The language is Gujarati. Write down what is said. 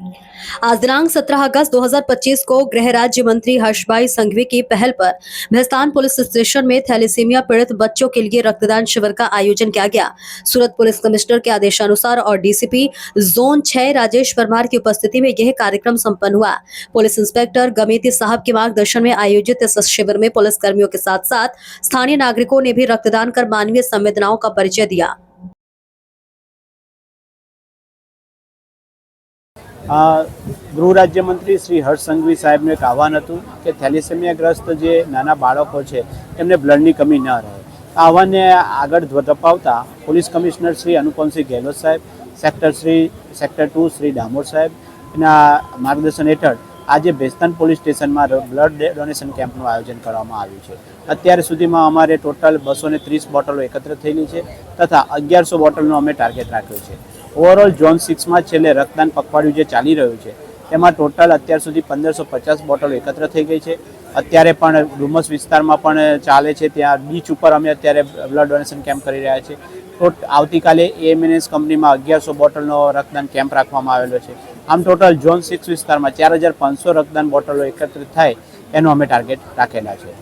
आज दिनांक 17 अगस्त 2025 को गृह राज्य मंत्री हर्षभाई संघवी की पहल पर भैस्तान पुलिस स्टेशन में थैलेसीमिया पीड़ित बच्चों के लिए रक्तदान शिविर का आयोजन किया गया। सूरत पुलिस कमिश्नर के आदेशानुसार और डीसीपी जोन 6 राजेश परमार की उपस्थिति में यह कार्यक्रम संपन्न हुआ। पुलिस इंस्पेक्टर गमेती साहब के मार्गदर्शन में आयोजित इस शिविर में पुलिस कर्मियों के साथ साथ स्थानीय नागरिकों ने भी रक्तदान कर मानवीय संवेदनाओं का परिचय दिया। गृह राज्यमंत्री श्री हर्ष संघवी साहेबનું એક આહવાન હતું કે થેલેસેમિયાગ્રસ્ત જે નાના બાળકો છે એમને બ્લડની કમી ન રહે। આ આહવાનને આગળ ધપાવતા પોલીસ કમિશનર શ્રી અનુપમસિંહ ગેહલોત સાહેબ, સેક્ટર 2 શ્રી ડામોર સાહેબ એના માર્ગદર્શન હેઠળ આજે ભેસ્તાન પોલીસ સ્ટેશનમાં બ્લડ ડોનેશન કેમ્પનું આયોજન કરવામાં આવ્યું છે। અત્યાર સુધીમાં અમારે ટોટલ 230 બોટલો એકત્ર થયેલી છે તથા 1100 બોટલનો અમે ટાર્ગેટ રાખ્યો છે। ઓવરઓલ ઝોન 6 માં છેલ્લે રક્તદાન પખવાડિયું જે ચાલી રહ્યું છે તેમાં ટોટલ અત્યાર સુધી 1550 બોટલો એકત્ર થઈ ગઈ છે। અત્યારે પણ ડુમસ વિસ્તારમાં પણ ચાલે છે, ત્યાં બીચ ઉપર અમે અત્યારે બ્લડ ડોનેશન કેમ્પ કરી રહ્યા છીએ। આવતીકાલે એએમએનએસ કંપનીમાં 1100 બોટલનો રક્તદાન કેમ્પ રાખવામાં આવેલો છે। આમ ટોટલ ઝોન 6 વિસ્તારમાં 4500 રક્તદાન બોટલો એકત્રિત થાય એનો અમે ટાર્ગેટ રાખેલા છે।